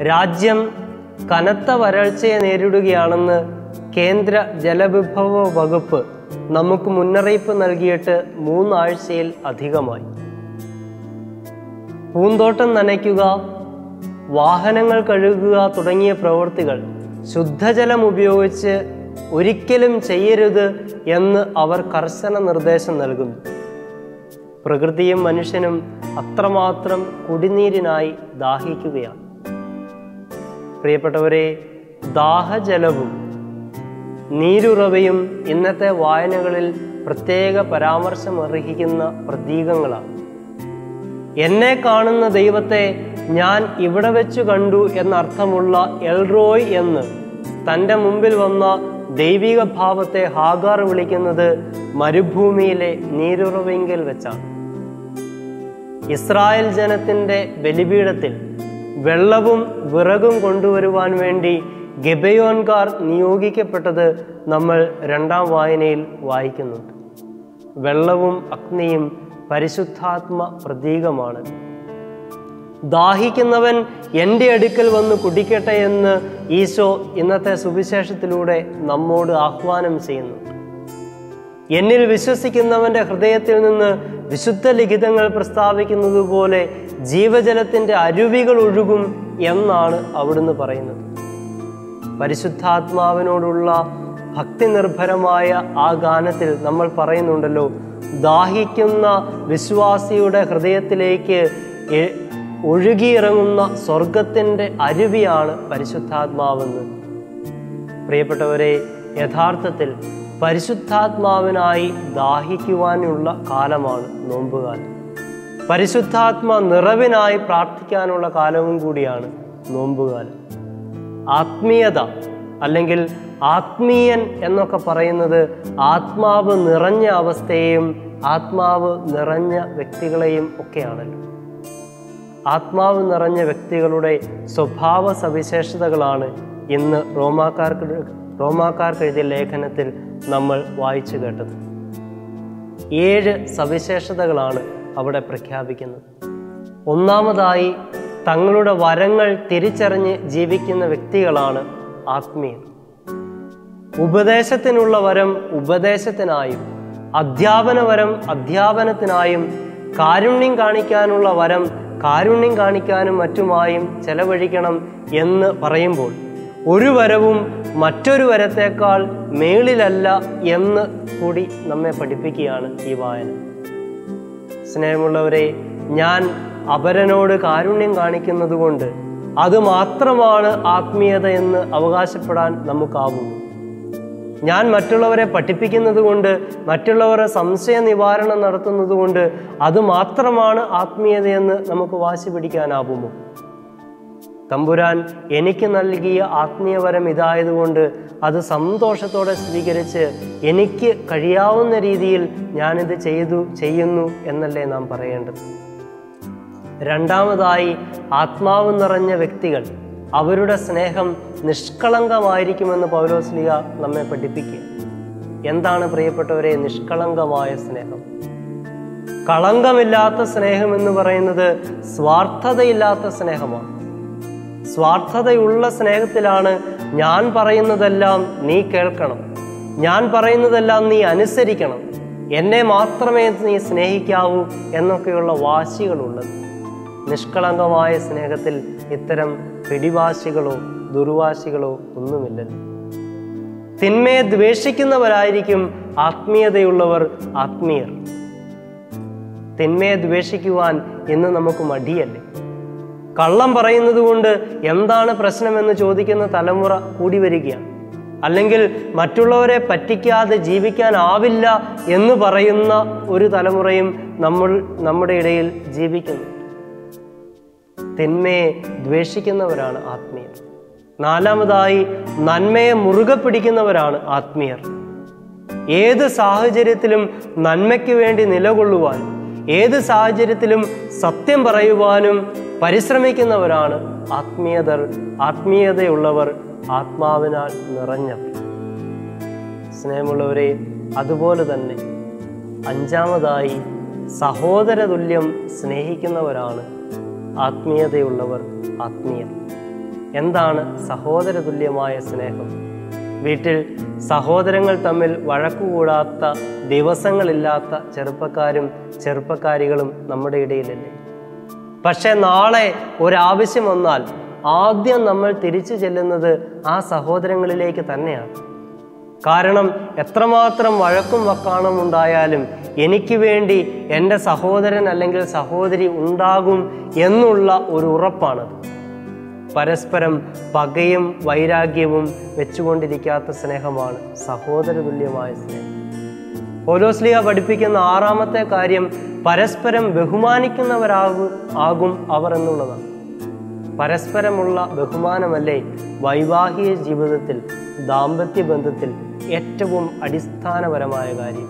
രാജ്യം കനത്ത വരൾച്ചയെ നേരിടുകയാണെന്ന് കേന്ദ്ര ജലവിഭവ വകുപ്പ് നമുക്ക് മുന്നറിയിപ്പ് നൽകിയിട്ട് 3 ആഴ്ചയിൽ അധികമായി. പൂന്തോട്ടം നനയ്ക്കുക, വാഹനങ്ങൾ കഴുകുക തുടങ്ങിയ പ്രവൃത്തികൾ ശുദ്ധജലം ഉപയോഗിച്ച് ഒരിക്കലും ചെയ്യരുത് എന്ന് അവർ കർശന നിർദ്ദേശം നൽകുന്നു. പ്രകൃതിയും മനുഷ്യനും അത്രമാത്രം കുടിനീരിനായി ദാഹിക്കുകയാണ്. പ്രിയപ്പെട്ടവരെ, ദാഹജലവും നീരുറവയും ഇന്നത്തെ വായനകളിൽ പ്രത്യേക പരാമർശമർഹിക്കുന്ന പ്രതീകങ്ങളാണ്. എന്നെ കാണുന്ന ദൈവത്തെ ഞാൻ ഇവിടെ വെച്ചു കണ്ടു എന്നർത്ഥമുള്ള എൽറോയ് എന്ന് തൻ്റെ മുമ്പിൽ വന്ന ദൈവിക ഭാവത്തെ ഹാഗാർ വിളിക്കുന്നത് മരുഭൂമിയിലെ നീരുറവെങ്കിൽ വെച്ചാണ്. ഇസ്രായേൽ ജനത്തിൻ്റെ ബലിപീഠത്തിൽ വെള്ളവും വിറകും കൊണ്ടുവരുവാൻ വേണ്ടി ഗിബെയോൻകാർ നിയോഗിക്കപ്പെട്ടത് നമ്മൾ 2ാം വായനയിൽ വായിക്കുന്നുണ്ട്. വെള്ളവും അഗ്നിയും പരിശുദ്ധാത്മ പ്രതീകമാണ്. ദാഹിക്കുന്നവൻ എൻ്റെ അടുക്കൽ വന്ന് കുടിക്കട്ടെ എന്ന് ഈശോ ഇന്നത്തെ സുവിശേഷത്തിലൂടെ നമ്മോട് ആഹ്വാനം ചെയ്യുന്നു. എന്നിൽ വിശ്വസിക്കുന്നവൻ്റെ ഹൃദയത്തിൽ നിന്ന് വിശുദ്ധ ലിഖിതങ്ങൾ പ്രസ്താവിക്കുന്നത് പോലെ ജീവജലത്തിൻ്റെ അരുവികൾ ഒഴുകും എന്നാണ് അവിടുന്ന് പറയുന്നത്. പരിശുദ്ധാത്മാവിനോടുള്ള ഭക്തി നിർഭരമായ ആ ഗാനത്തിൽ നമ്മൾ പറയുന്നുണ്ടല്ലോ, ദാഹിക്കുന്ന വിശ്വാസിയുടെ ഹൃദയത്തിലേക്ക് ഒഴുകിയിറങ്ങുന്ന സ്വർഗത്തിൻ്റെ അരുവിയാണ് പരിശുദ്ധാത്മാവെന്ന്. പ്രിയപ്പെട്ടവരെ, യഥാർത്ഥത്തിൽ പരിശുദ്ധാത്മാവിനായി ദാഹിക്കുവാനുള്ള കാലമാണ് നോമ്പുകാലം. പരിശുദ്ധാത്മ നിറവിനായി പ്രാർത്ഥിക്കാനുള്ള കാലവും കൂടിയാണ് നോമ്പുകാലം. ആത്മീയത അല്ലെങ്കിൽ ആത്മീയൻ എന്നൊക്കെ പറയുന്നത് ആത്മാവ് നിറഞ്ഞ അവസ്ഥയെയും ആത്മാവ് നിറഞ്ഞ വ്യക്തികളെയും ഒക്കെയാണല്ലോ. ആത്മാവ് നിറഞ്ഞ വ്യക്തികളുടെ സ്വഭാവ സവിശേഷതകളാണ് ഇന്ന് റോമാക്കാർക്ക് എഴുതിയ ലേഖനത്തിൽ നമ്മൾ വായിച്ചു കേട്ടത്. 7 സവിശേഷതകളാണ് അവിടെ പ്രഖ്യാപിക്കുന്നത്. ഒന്നാമതായി, തങ്ങളുടെ വരങ്ങൾ തിരിച്ചറിഞ്ഞ് ജീവിക്കുന്ന വ്യക്തികളാണ് ആത്മീയർ. ഉപദേശത്തിനുള്ള വരം ഉപദേശത്തിനായും, അധ്യാപന വരം അധ്യാപനത്തിനായും, കാരുണ്യം കാണിക്കാനുള്ള വരം കാരുണ്യം കാണിക്കാനും മറ്റുമായും ചെലവഴിക്കണം എന്ന് പറയുമ്പോൾ ഒരു വരവും മറ്റൊരു വരത്തേക്കാൾ മേളിലല്ല എന്ന് കൂടി നമ്മെ പഠിപ്പിക്കുകയാണ് ഈ വായന. സ്നേഹമുള്ളവരെ, ഞാൻ അപരനോട് കാരുണ്യം കാണിക്കുന്നത് കൊണ്ട് അത് മാത്രമാണ് ആത്മീയത എന്ന് അവകാശപ്പെടാൻ നമുക്കാവുന്നു. ഞാൻ മറ്റുള്ളവരെ പഠിപ്പിക്കുന്നത് കൊണ്ട്, മറ്റുള്ളവരെ സംശയ നിവാരണം നടത്തുന്നത് കൊണ്ട് അത് മാത്രമാണ് ആത്മീയതയെന്ന് നമുക്ക് വാശി പിടിക്കാനാവുമോ? തമ്പുരാൻ എനിക്ക് നൽകിയ ആത്മീയവരം ഇതായതുകൊണ്ട് അത് സന്തോഷത്തോടെ സ്വീകരിച്ച് എനിക്ക് കഴിയാവുന്ന രീതിയിൽ ഞാനിത് ചെയ്യുന്നു എന്നല്ലേ നാം പറയേണ്ടത്. രണ്ടാമതായി, ആത്മാവ് നിറഞ്ഞ വ്യക്തികൾ അവരുടെ സ്നേഹം നിഷ്കളങ്കമായിരിക്കുമെന്ന് പൗലോസ്ലീഹ നമ്മെ പഠിപ്പിക്കുക. എന്താണ് പ്രിയപ്പെട്ടവരെ നിഷ്കളങ്കമായ സ്നേഹം? കളങ്കമില്ലാത്ത സ്നേഹം എന്ന് പറയുന്നത് സ്വാർത്ഥതയില്ലാത്ത സ്നേഹമാണ്. സ്വാർത്ഥതയുള്ള സ്നേഹത്തിലാണ് ഞാൻ പറയുന്നതെല്ലാം നീ കേൾക്കണം, ഞാൻ പറയുന്നതെല്ലാം നീ അനുസരിക്കണം, എന്നെ മാത്രമേ നീ സ്നേഹിക്കാവൂ എന്നൊക്കെയുള്ള വാശികളുള്ളത്. നിഷ്കളങ്കമായ സ്നേഹത്തിൽ ഇത്തരം പിടിവാശികളോ ദുർവാശികളോ ഒന്നുമില്ലല്ലോ. തിന്മയെ ദ്വേഷിക്കുന്നവരായിരിക്കും ആത്മീയതയുള്ളവർ ആത്മീയർ. തിന്മയെ ദ്വേഷിക്കുവാൻ ഇന്ന് നമുക്ക് മടിയല്ലേ? കള്ളം പറയുന്നത് കൊണ്ട് എന്താണ് പ്രശ്നമെന്ന് ചോദിക്കുന്ന തലമുറ കൂടി വരികയാണ്. അല്ലെങ്കിൽ മറ്റുള്ളവരെ പറ്റിക്കാതെ ജീവിക്കാനാവില്ല എന്ന് പറയുന്ന ഒരു തലമുറയും നമ്മുടെ ഇടയിൽ ജീവിക്കുന്നു. തിന്മയെ ദ്വേഷിക്കുന്നവരാണ് ആത്മീയർ. നാലാമതായി, നന്മയെ മുറുകെ പിടിക്കുന്നവരാണ് ആത്മീയർ. ഏത് സാഹചര്യത്തിലും നന്മയ്ക്ക് വേണ്ടി നിലകൊള്ളുവാനും ഏത് സാഹചര്യത്തിലും സത്യം പറയുവാനും പരിശ്രമിക്കുന്നവരാണ് ആത്മീയതയുള്ളവർ, ആത്മാവിനാൽ നിറഞ്ഞവർ. സ്നേഹമുള്ളവരെ, അതുപോലെ തന്നെ അഞ്ചാമതായി, സഹോദര തുല്യം സ്നേഹിക്കുന്നവരാണ് ആത്മീയതയുള്ളവർ, ആത്മീയർ. എന്താണ് സഹോദര തുല്യമായ സ്നേഹം? വീട്ടിൽ സഹോദരങ്ങൾ തമ്മിൽ വഴക്കുകൂടാത്ത ദിവസങ്ങളില്ലാത്ത ചെറുപ്പക്കാരികളും നമ്മുടെ ഇടയിലല്ലേ? പക്ഷെ നാളെ ഒരാവശ്യം വന്നാൽ ആദ്യം നമ്മൾ തിരിച്ചു ചെല്ലുന്നത് ആ സഹോദരങ്ങളിലേക്ക് തന്നെയാണ്. കാരണം എത്രമാത്രം വഴക്കും വക്കാണും ഉണ്ടായാലും എനിക്ക് വേണ്ടി എൻ്റെ സഹോദരൻ അല്ലെങ്കിൽ സഹോദരി ഉണ്ടാകും എന്നുള്ള ഒരു ഉറപ്പാണത്. പരസ്പരം പകയും വൈരാഗ്യവും വെച്ചുകൊണ്ടിരിക്കാത്ത സ്നേഹമാണ് സഹോദര തുല്യമായ സ്നേഹം. പൗലോസ്ലീഹ പഠിപ്പിക്കുന്ന 6ാമത്തെ കാര്യം പരസ്പരം ബഹുമാനിക്കുന്നവരാകും അവർ എന്നുള്ളതാണ്. പരസ്പരമുള്ള ബഹുമാനമല്ലേ വൈവാഹിക ജീവിതത്തിൽ, ദാമ്പത്യ ബന്ധത്തിൽ ഏറ്റവും അടിസ്ഥാനപരമായ കാര്യം.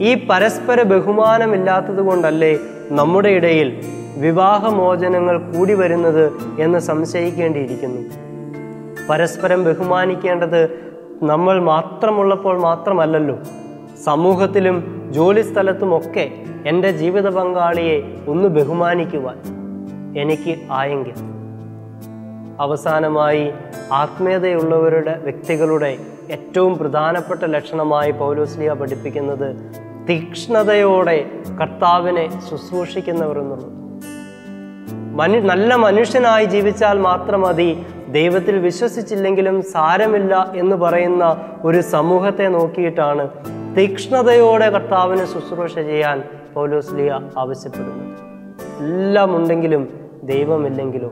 ഈ പരസ്പര ബഹുമാനമില്ലാത്തത് കൊണ്ടല്ലേ നമ്മുടെ ഇടയിൽ വിവാഹമോചനങ്ങൾ കൂടി വരുന്നത് എന്ന് സംശയിക്കേണ്ടിയിരിക്കുന്നു. പരസ്പരം ബഹുമാനിക്കേണ്ടത് നമ്മൾ മാത്രമുള്ളപ്പോൾ മാത്രമല്ലല്ലോ. സമൂഹത്തിലും ജോലിസ്ഥലത്തുമൊക്കെ എൻ്റെ ജീവിത പങ്കാളിയെ ഒന്ന് ബഹുമാനിക്കുവാൻ എനിക്ക് ആയെങ്കിൽ. അവസാനമായി ആത്മീയതയുള്ളവരുടെ വ്യക്തികളുടെ ഏറ്റവും പ്രധാനപ്പെട്ട ലക്ഷണമായി പൗലോസ്ലീഹ പഠിപ്പിക്കുന്നത് തീക്ഷ്ണതയോടെ കർത്താവിനെ ശുശ്രൂഷിക്കുന്നവർ എന്നുള്ളത്. നല്ല മനുഷ്യനായി ജീവിച്ചാൽ മാത്രം മതി, ദൈവത്തിൽ വിശ്വസിച്ചില്ലെങ്കിലും സാരമില്ല എന്ന് പറയുന്ന ഒരു സമൂഹത്തെ നോക്കിയിട്ടാണ് തീക്ഷ്ണതയോടെ കർത്താവിനെ ശുശ്രൂഷ ചെയ്യാൻ പൗലോസ്ലീഹ ആവശ്യപ്പെടുന്നത്. എല്ലാം ഉണ്ടെങ്കിലും ദൈവമില്ലെങ്കിലോ?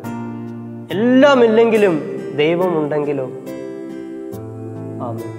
എല്ലാം ഇല്ലെങ്കിലും ദൈവമുണ്ടെങ്കിലോ? ആമേൻ.